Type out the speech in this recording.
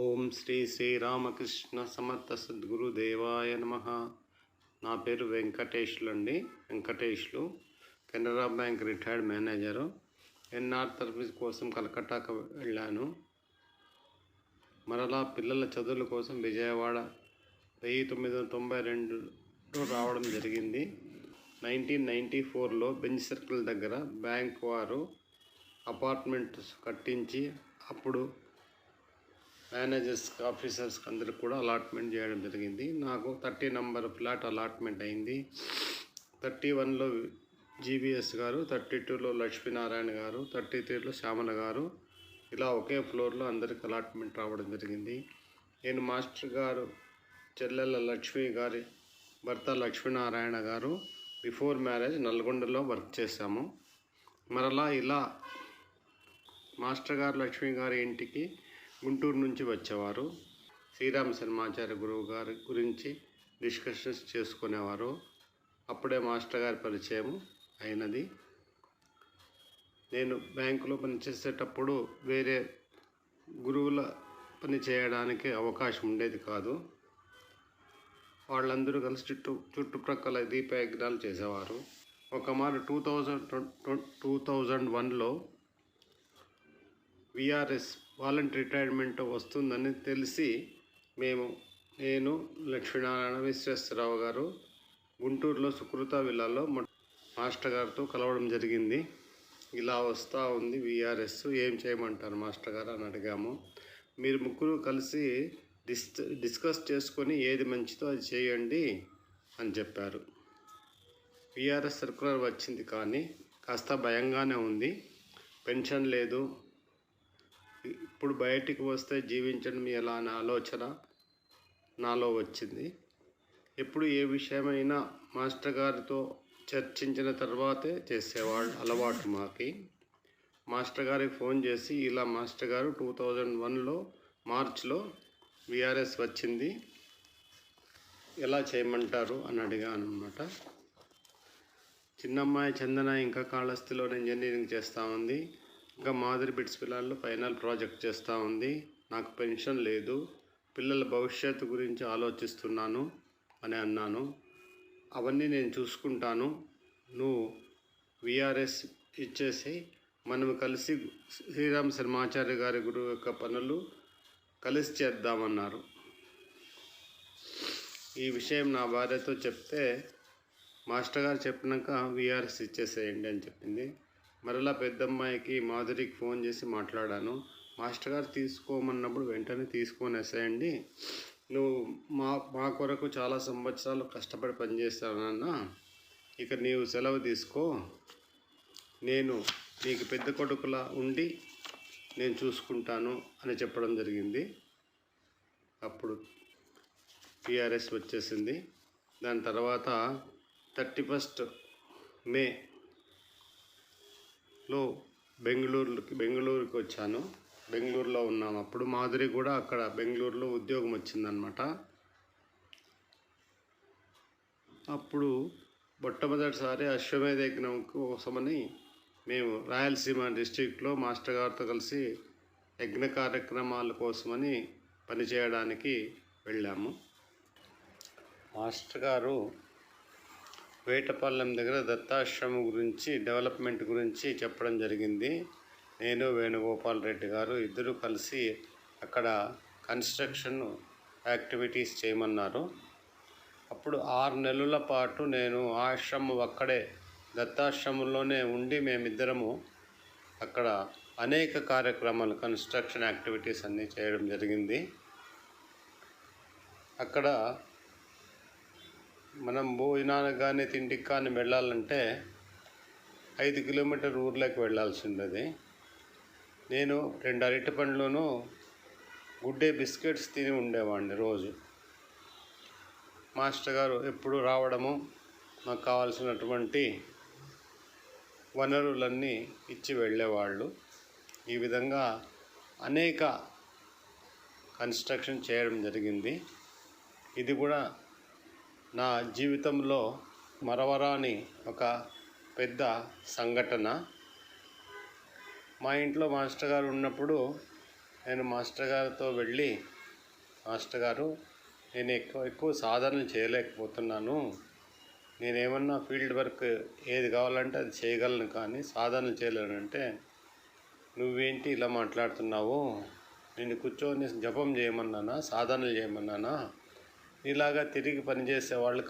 ఓం శ్రీ శ్రీరామకృష్ణ సమర్థ సద్గురుదేవాయ నమః. నా పేరు Venkateshlu. Canara bank retired manager. NR service కోసం కలకట్టాకు వెళ్ళాను. మరలా పిల్లల చదువుల కోసం విజయవాడ 1992లో రావడం జరిగింది. 1994లో బెంచ్ సర్కిల్ దగ్గర బ్యాంక్ వారు అపార్ట్మెంట్స్ కట్టించి అప్పుడు మేనేజర్స్ ఆఫీసర్స్ అందరికి కూడా అలాట్మెంట్ చేయడం జరిగింది. నాకు 30 నంబర్ ఫ్లాట్ అలాట్మెంట్ అయింది. 31లో జీవీఎస్ గారు, 32లో లక్ష్మీనారాయణ గారు, 33లో శ్యామల గారు, ఇలా ఒకే ఫ్లోర్లో అందరికి అలాట్మెంట్ రావడం జరిగింది. నేను మాస్టర్ గారు చెల్లెల లక్ష్మి గారి భర్త లక్ష్మీనారాయణ గారు బిఫోర్ మ్యారేజ్ నల్గొండలో వర్క్ చేశాము. మరలా ఇలా మాస్టర్ గారు లక్ష్మి గారి ఇంటికి గుంటూరు నుంచి వచ్చేవారు. శ్రీరామ శర్మాచార్య గురువు గారి గురించి డిస్కషన్స్ చేసుకునేవారు. అప్పుడే మాస్టర్ గారి పరిచయం అయినది. నేను బ్యాంకులో పనిచేసేటప్పుడు వేరే గురువుల పని చేయడానికి అవకాశం ఉండేది కాదు. వాళ్ళందరూ కలిసి చుట్టుప్రక్కల దీపయజ్ఞాలు చేసేవారు. ఒక మారు 2001లో విఆర్ఎస్ వాలంటరీ రిటైర్మెంట్ వస్తుందని తెలిసి నేను లక్ష్మీనారాయణ విశ్వేశ్వరరావు గారు గుంటూరులో సుకృత విల్లాలో మాస్టర్ గారితో కలవడం జరిగింది. ఇలా వస్తూ ఉంది విఆర్ఎస్, ఏం చేయమంటారు మాస్టర్ గారు అని అడిగాము. మీరు ముగ్గురు కలిసి డిస్కస్ చేసుకొని ఏది మంచిదో అది చేయండి అని చెప్పారు. విఆర్ఎస్ సర్కులర్ వచ్చింది, కానీ కాస్త భయంగానే ఉంది. పెన్షన్ లేదు, ఇప్పుడు బయటికి వస్తే జీవించడం ఎలా అనే ఆలోచన నాలో వచ్చింది. ఎప్పుడు ఏ విషయమైనా మాస్టర్ గారితో చర్చించిన తర్వాతే చేసేవాళ్ళు అలవాటు మాకి. మాస్టర్ గారికి ఫోన్ చేసి ఇలా మాస్టర్ గారు 2001లో మార్చిలో విఆర్ఎస్ వచ్చింది, ఎలా చేయమంటారు అని అడిగాను అన్నమాట. చిన్నమ్మాయి చందన ఇంకా కాళహస్తిలోనే ఇంజనీరింగ్ చేస్తూ ఉంది. ఇంకా మాధురి బిట్స్ పిల్లల్లో ఫైనల్ ప్రాజెక్ట్ చేస్తూ ఉంది. నాకు పెన్షన్ లేదు, పిల్లల భవిష్యత్తు గురించి ఆలోచిస్తున్నాను అని అన్నాను. అవన్నీ నేను చూసుకుంటాను, నువ్వు విఆర్ఎస్ ఇచ్చేసి మనం కలిసి శ్రీరామ శర్మాచార్య గారి గురువు యొక్క పనులు కలిసి చేద్దామన్నారు. ఈ విషయం నా భార్యతో చెప్తే మాస్టర్ గారు చెప్పినాక విఆర్ఎస్ ఇచ్చేసేయండి అని చెప్పింది. మరలా పెద్దమ్మాయికి మాధురికి ఫోన్ చేసి మాట్లాడాను. మాస్టర్ గారు తీసుకోమన్నప్పుడు వెంటనే తీసుకొనేసేయండి, నువ్వు మా కొరకు చాలా సంవత్సరాలు కష్టపడి పనిచేస్తానన్నా, ఇక నీవు సెలవు తీసుకో, నేను నీకు పెద్ద కొడుకులా ఉండి నేను చూసుకుంటాను అని చెప్పడం జరిగింది. అప్పుడు టీఆర్ఎస్ వచ్చేసింది. దాని తర్వాత 31 మేలో బెంగళూరుకి వచ్చాను. బెంగళూరులో ఉన్నాము. అప్పుడు మాధురి కూడా అక్కడ బెంగళూరులో ఉద్యోగం వచ్చిందనమాట. అప్పుడు మొట్టమొదటిసారి అశ్వమేధ యజ్ఞం కోసమని మేము రాయలసీమ డిస్ట్రిక్ట్లో మాస్టర్ గారితో కలిసి యజ్ఞ కార్యక్రమాల కోసమని పనిచేయడానికి వెళ్ళాము. మాస్టర్ గారు వేటపాలెం దగ్గర దత్తాశ్రమం గురించి డెవలప్మెంట్ గురించి చెప్పడం జరిగింది. నేను వేణుగోపాల్ రెడ్డి గారు ఇద్దరు కలిసి అక్కడ కన్స్ట్రక్షన్ యాక్టివిటీస్ చేయమన్నారు. అప్పుడు 6 నెలల పాటు నేను ఆశ్రమం అక్కడే దత్తాశ్రమంలోనే ఉండి మేమిద్దరము అక్కడ అనేక కార్యక్రమాలు కన్స్ట్రక్షన్ యాక్టివిటీస్ అన్నీ చేయడం జరిగింది. అక్కడ మనం భోజనానికి కానీ తిండికి కానీ వెళ్ళాలంటే 5 కిలోమీటర్ ఊర్లోకి వెళ్ళాల్సి ఉండేది. నేను 2 అరటి పండ్లను గుడ్డే బిస్కెట్స్ తిని ఉండేవాడిని రోజు. మాస్టర్ గారు ఎప్పుడు రావడము, నాకు కావాల్సినటువంటి వనరులన్నీ ఇచ్చి వెళ్ళేవాళ్ళు. ఈ విధంగా అనేక కన్స్ట్రక్షన్ చేయడం జరిగింది. ఇది కూడా నా జీవితంలో మరవరాని ఒక పెద్ద సంఘటన. మా ఇంట్లో మాస్టర్ గారు ఉన్నప్పుడు నేను మాస్టర్ గారితో వెళ్ళి, మాస్టర్ గారు నేను ఎక్కువ సాధనలు చేయలేకపోతున్నాను, నేనేమన్నా ఫీల్డ్ వర్క్ ఏది కావాలంటే అది చేయగలను కానీ సాధనలు చేయలేనంటే, నువ్వేంటి ఇలా మాట్లాడుతున్నావు, నేను కూర్చొని జపం చేయమన్నానా, సాధనలు చేయమన్నానా, ఇలాగా తిరిగి పనిచేసే వాళ్ళు